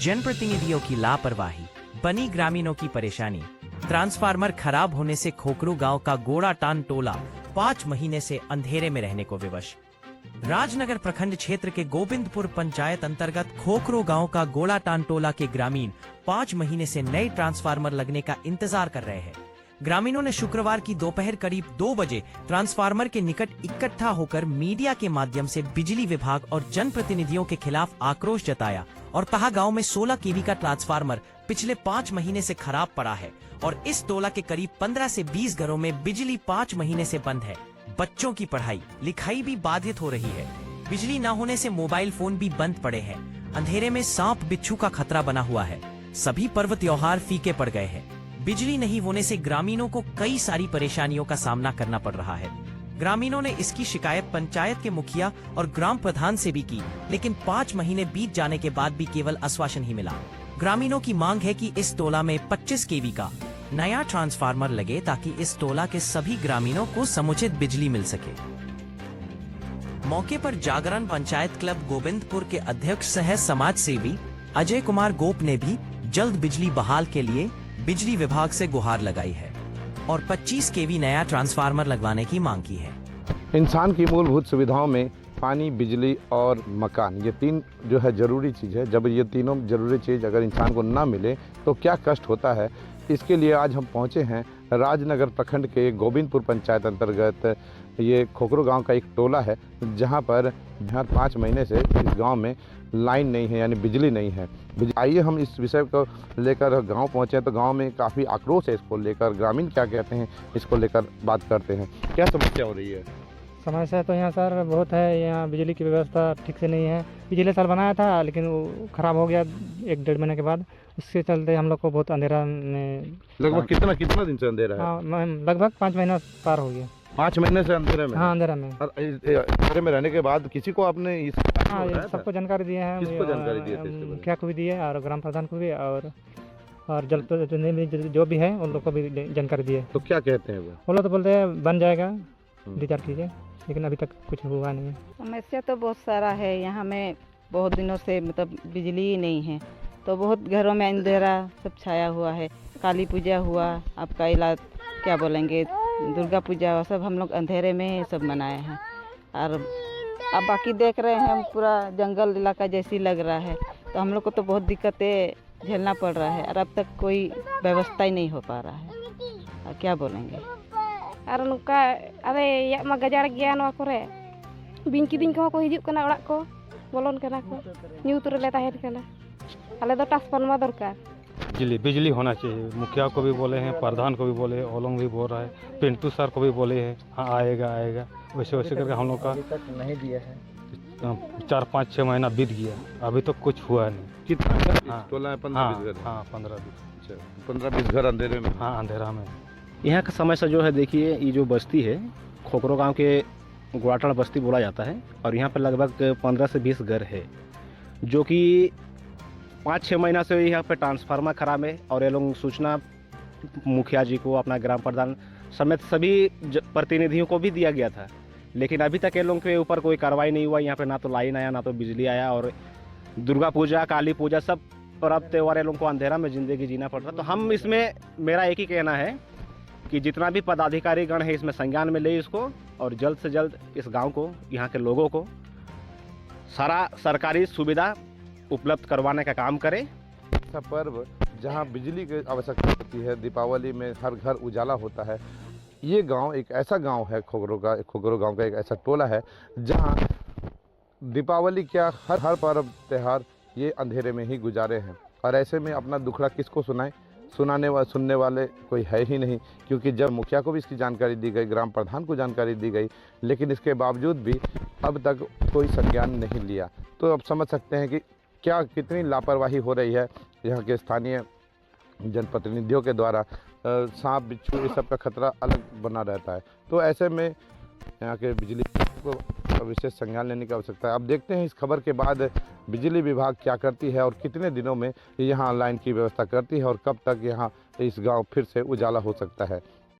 जनप्रतिनिधियों की लापरवाही बनी ग्रामीणों की परेशानी। ट्रांसफार्मर खराब होने से खोखरू गांव का गोड़ाटान टोला 5 महीने से अंधेरे में रहने को विवश। राजनगर प्रखंड क्षेत्र के गोविंदपुर पंचायत अंतर्गत खोखरो गांव का गोड़ाटान टोला के ग्रामीण 5 महीने से नए ट्रांसफार्मर लगने का इंतजार कर रहे हैं। ग्रामीणों ने शुक्रवार की दोपहर करीब 2 बजे ट्रांसफार्मर के निकट इकट्ठा होकर मीडिया के माध्यम से बिजली विभाग और जनप्रतिनिधियों के खिलाफ आक्रोश जताया और कहा गांव में 16 केवी का ट्रांसफार्मर पिछले 5 महीने से खराब पड़ा है और इस टोला के करीब 15 से 20 घरों में बिजली 5 महीने से बंद है। बच्चों की पढ़ाई लिखाई भी बाधित हो रही है। बिजली न होने से मोबाइल फोन भी बंद पड़े हैं। अंधेरे में सांप बिच्छू का खतरा बना हुआ है। सभी पर्व त्योहार फीके पड़ गए हैं। बिजली नहीं होने से ग्रामीणों को कई सारी परेशानियों का सामना करना पड़ रहा है। ग्रामीणों ने इसकी शिकायत पंचायत के मुखिया और ग्राम प्रधान से भी की, लेकिन 5 महीने बीत जाने के बाद भी केवल आश्वासन ही मिला। ग्रामीणों की मांग है कि इस टोला में 25 केवी का नया ट्रांसफार्मर लगे ताकि इस टोला के सभी ग्रामीणों को समुचित बिजली मिल सके। मौके पर जागरण पंचायत क्लब गोविंदपुर के अध्यक्ष सह समाज सेवी अजय कुमार गोप ने भी जल्द बिजली बहाल के लिए बिजली विभाग से गुहार लगाई है और 25 केवी नया ट्रांसफार्मर लगवाने की मांग की है। इंसान की मूलभूत सुविधाओं में पानी, बिजली और मकान, ये 3 जो है ज़रूरी चीज़ है। जब ये तीनों ज़रूरी चीज़ अगर इंसान को ना मिले तो क्या कष्ट होता है। इसके लिए आज हम पहुंचे हैं राजनगर प्रखंड के गोविंदपुर पंचायत अंतर्गत ये खोखरो गांव का एक टोला है, जहां पर 5 महीने से इस गांव में लाइन नहीं है, यानी बिजली नहीं है। आइए हम इस विषय को लेकर गांव पहुंचे हैं तो गांव में काफ़ी आक्रोश है इसको लेकर। ग्रामीण क्या कहते हैं इसको लेकर बात करते हैं। क्या समस्या हो रही है? समस्या तो यहाँ सर बहुत है। यहाँ बिजली की व्यवस्था ठीक से नहीं है। पिछले साल बनाया था लेकिन वो ख़राब हो गया 1-1.5 महीने के बाद। उसके चलते हम लोग को बहुत अंधेरा में। लगभग कितना दिन से अंधेरा है? हाँ, लगभग 5 महीना पार हो गया। 5 महीने से अंधेरे में? हाँ, अंधेरा में। अंधेरे में रहने के बाद किसी को आपने इस सबको जानकारी दिए हैं। किसको जानकारी दिए थे? मुखिया को भी दिए और ग्राम प्रधान को भी और जल जो भी है उन लोग को भी जानकारी दिए। तो क्या कहते हैं वो लोग तो बोलते हैं बन जाएगा 2-4 चीज़ें, लेकिन अभी तक कुछ हुआ नहीं है। समस्या तो बहुत सारा है। यहाँ में बहुत दिनों से मतलब बिजली ही नहीं है, तो बहुत घरों में अंधेरा सब छाया हुआ है। काली पूजा हुआ, आपका इलाज क्या बोलेंगे, दुर्गा पूजा हुआ, सब हम लोग अंधेरे में सब मनाए हैं। और अब बाकी देख रहे हैं पूरा जंगल इलाका जैसी लग रहा है, तो हम लोग को तो बहुत दिक्कतें झेलना पड़ रहा है और अब तक कोई व्यवस्था ही नहीं हो पा रहा है। और क्या बोलेंगे। और नुका अरे या मा गजाड़ गया नवा कोरे बिन किदिन को हिजुग कना ओड़ा को बोलन कना को न्यूज रे ताहेन कना आले दो ट्रांसफार्मर दरकार। बिजली होना चाहिए। मुखिया को भी बोले हैं, प्रधान को भी बोले हैं, ओलोंग भी बोल रहा है, पिंटू सर को भी बोले हैं हाँ आएगा। वैसे करके हम लोग का नहीं दिया है। 4-5-6 महीना बीत गया, अभी तो कुछ हुआ नहीं। कितना टोला है? 15-20 घर? हाँ, 15-20। 15-20 घर अंधेरे में? हाँ, अंधेरा में। यहाँ का समस्या जो है, देखिए ये जो बस्ती है खोखरो गांव के गोड़ाटान बस्ती बोला जाता है और यहाँ पर लगभग 15 से 20 घर है, जो कि 5-6 महीना से यहाँ पे ट्रांसफार्मर खराब है। और ये लोग सूचना मुखिया जी को, अपना ग्राम प्रधान समेत सभी प्रतिनिधियों को भी दिया गया था, लेकिन अभी तक ये लोगों के ऊपर कोई कार्रवाई नहीं हुआ। यहाँ पे ना तो लाइन आया, ना तो बिजली आया और दुर्गा पूजा, काली पूजा, सब पर्व त्यौहार ये लोगों को अंधेरा में ज़िंदगी जीना पड़ता। तो हम इसमें, मेरा एक ही कहना है कि जितना भी पदाधिकारी गण है इसमें संज्ञान में ले इसको और जल्द से जल्द इस गांव को, यहाँ के लोगों को सारा सरकारी सुविधा उपलब्ध करवाने का काम करें। ऐसा पर्व जहाँ बिजली की आवश्यकता होती है, दीपावली में हर घर उजाला होता है। ये गांव एक ऐसा गांव है, खोखरो गांव का एक ऐसा टोला है जहाँ दीपावली क्या हर पर्व त्यौहार ये अंधेरे में ही गुजारे हैं। और ऐसे में अपना दुखड़ा किसको सुनाएं? सुनने वाले कोई है ही नहीं, क्योंकि जब मुखिया को भी इसकी जानकारी दी गई, ग्राम प्रधान को जानकारी दी गई, लेकिन इसके बावजूद भी अब तक कोई संज्ञान नहीं लिया। तो अब समझ सकते हैं कि कितनी लापरवाही हो रही है यहाँ के स्थानीय जनप्रतिनिधियों के द्वारा। सांप बिच्छू ये सब का खतरा अलग बना रहता है। तो ऐसे में यहाँ के बिजली को विशेष संज्ञान लेने की आवश्यकता है। अब देखते हैं इस खबर के बाद बिजली विभाग क्या करती है और कितने दिनों में यहाँ लाइन की व्यवस्था करती है और कब तक यहाँ इस गांव फिर से उजाला हो सकता है।